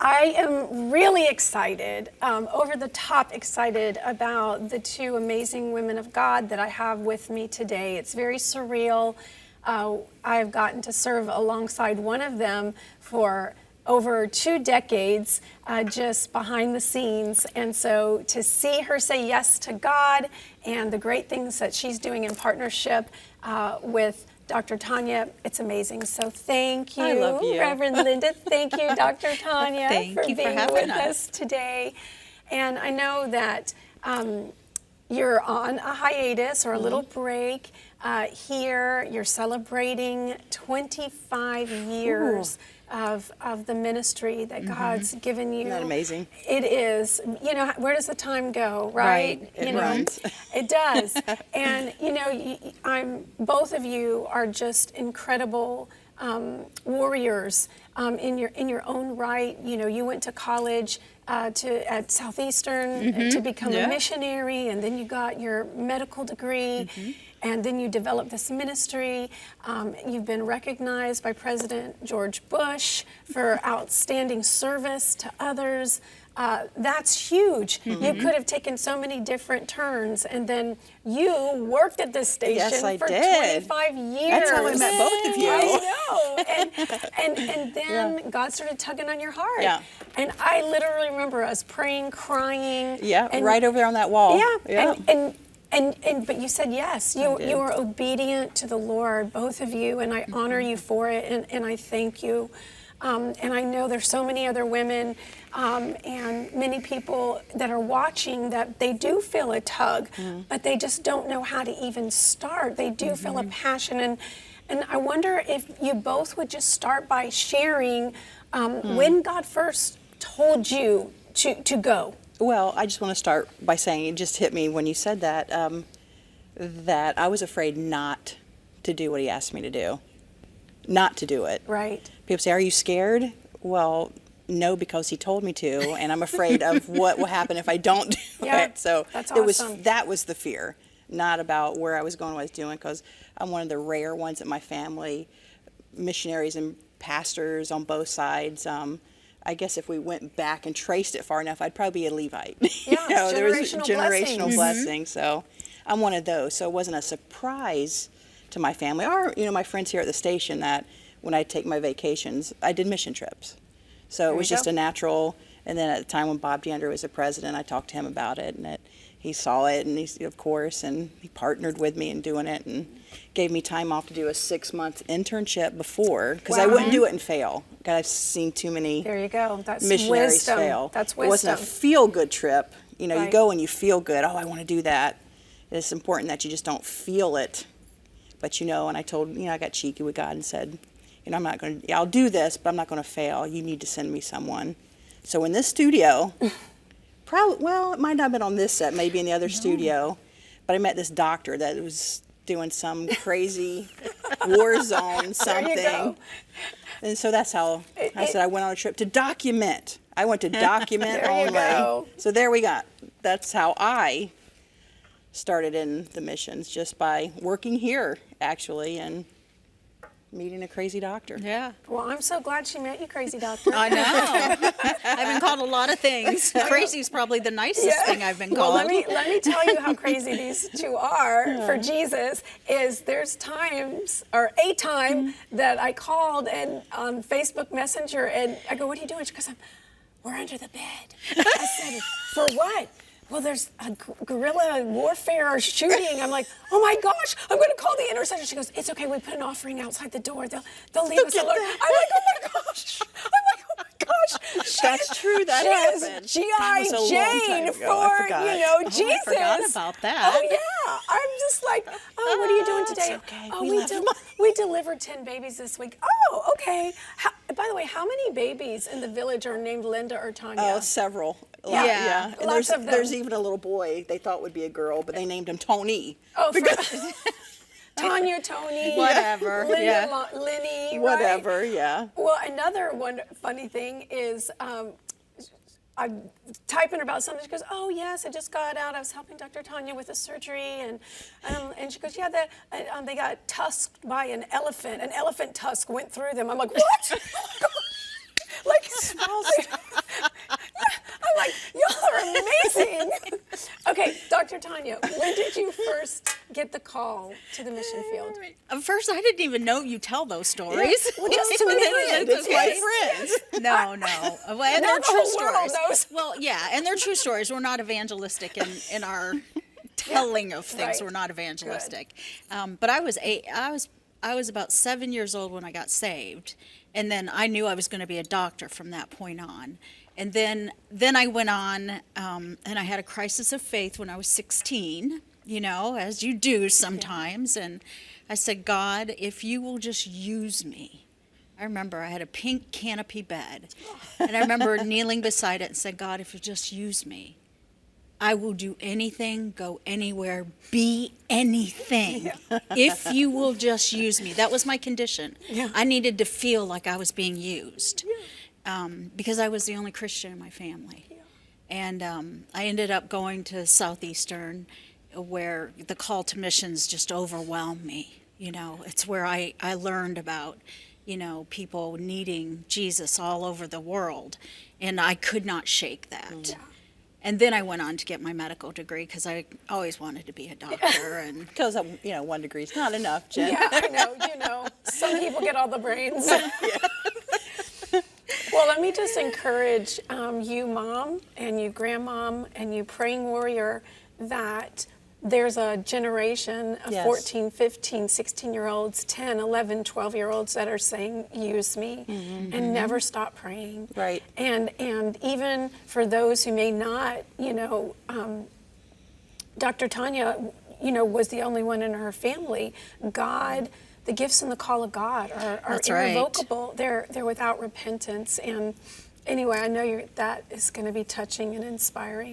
I am really excited, over the top excited about the two amazing women of God that I have with me today. It's very surreal. I've gotten to serve alongside one of them for over 2 decades, just behind the scenes. And so to see her say yes to God and the great things that she's doing in partnership with Dr. Tonya, it's amazing. So thank you, I love you. Rev.Linda. Thank you, Dr. Tonya, Thank for you for being having with us. us today. And I know that you're on a hiatus or a little break. Here, you're celebrating 25 years of the ministry that God's given you. Isn't that amazing? It is. You know, where does the time go, right? Right. It You know, runs. It does. And, you know, both of you are just incredible warriors in your own right. You know, you went to college at Southeastern to become a missionary, and then you got your medical degree, and then you developed this ministry. You've been recognized by President George Bush for outstanding service to others. That's huge. You could have taken so many different turns, and then you worked at this station Yes, I for did. 25 years. That's how I met both of you. I know. And then God started tugging on your heart. Yeah. And I literally remember us praying, crying. Yeah, and, right over there on that wall. Yeah. But you said yes. You were obedient to the Lord, both of you, and I honor you for it, and I thank you. And I know there's so many other women and many people that are watching that they do feel a tug, but they just don't know how to even start. They do feel a passion, and I wonder if you both would just start by sharing when God first told you to go. Well, I just want to start by saying it just hit me when you said that, that I was afraid not to do what he asked me to do. Not to do it. Right. People say, are you scared? Well, no, because he told me to, and I'm afraid of what will happen if I don't do it. So that's it was awesome. that was the fear, not about where I was going, what I was doing, because I'm one of the rare ones in my family, missionaries and pastors on both sides. I guess if we went back and traced it far enough, I'd probably be a Levite. Yeah, there was generational generational blessings. blessings. So I'm one of those. So it wasn't a surprise to my family or my friends here at the station that when I take my vacations, I did mission trips. So it was just a natural. And then at the time when Bob DeAndre was the president, I talked to him about it, and he saw it, and he partnered with me in doing it, and gave me time off to do a 6-month internship before, because I wouldn't do it and fail. God, I've seen too many There you go. That's missionaries wisdom. fail. That's It wasn't a wisdom. feel-good trip. You Right. go and you feel good. Oh, I want to do that. It's important that you just don't feel it. But and I told, I got cheeky with God and said, I'm not going to, I'll do this, but I'm not going to fail. You need to send me someone. So in this studio, it might not have been on this set, maybe in the other studio, but I met this doctor that was doing some crazy war zone something. go. And so that's how I said I went on a trip to document. I went to document There you only. go. So there we got. That's how I started in the missions, just by working here, actually, and meeting a crazy doctor. Yeah. Well, I'm so glad she met you, crazy doctor. I know. I've been called a lot of things. Crazy is probably the nicest thing I've been Well, called. let me tell you how crazy these two are for Jesus. There's times, or a time, that I called and on Facebook Messenger, and I go, "What are you doing?" She goes, "We're under the bed." I said, "For what?" "Well, there's a guerrilla warfare shooting." I'm like, "Oh my gosh, I'm going to call the intercessor." She goes, "It's okay, we put an offering outside the door. They'll leave us alone." I'm like, "Oh my gosh." That's true, that She happened. is That was a long G.I. time Jane ago. for, I forgot. Jesus. I forgot about that. Oh, yeah. I'm just like, "Oh, what are you doing today?" It's okay. "Oh, We we, love money." we delivered 10 babies this week." "Oh, okay." By the way, how many babies in the village are named Linda or Tonya? Oh, several. Yeah. And Lots of them. there's even a little boy they thought would be a girl, but they named him Tony. Oh, Tonya, Tony, Whatever, Linda, yeah. Lenny, right? Whatever, yeah. Well, another funny thing is I'm typing about something. She goes, "Oh yes, I just got out. I was helping Dr. Tonya with a surgery, and she goes, yeah, they got tusked by an elephant. An elephant tusk went through them." I'm like, "What?" Like, house. I'm like, y'all are amazing. Okay, Dr. Tonya, when did you first get the call to the mission field? At first, I didn't even know you tell those stories. Well, just to me, It's my friends. No. Well, and Now they're the true whole world stories. knows. Well, yeah, and they're true stories. We're not evangelistic in our telling of things. Right. We're not evangelistic. But I was about 7 years old when I got saved, and then I knew I was going to be a doctor from that point on. And then I went on, and I had a crisis of faith when I was 16, as you do sometimes. And I said, God, if you will just use me. I remember I had a pink canopy bed, and I remember kneeling beside it and said, God, if you'll just use me, I will do anything, go anywhere, be anything. If you will just use me. That was my condition. Yeah. I needed to feel like I was being used. Because I was the only Christian in my family. Yeah. And I ended up going to Southeastern, where the call to missions just overwhelmed me. It's where I learned about, people needing Jesus all over the world. And I could not shake that. Yeah. And then I went on to get my medical degree because I always wanted to be a doctor. And Because 1 degree is not enough, Jen. Yeah, I know, some people get all the brains. Well, let me just encourage you, Mom, and you, Grandmom, and you, praying warrior, that there's a generation of Yes. 14, 15, 16-year-olds, 10, 11, 12-year-olds that are saying, use me, and never stop praying. Right. And even for those who may not, Dr. Tonya, was the only one in her family. God, the gifts and the call of God are That's right. irrevocable. They're without repentance. And anyway, I know that is going to be touching and inspiring.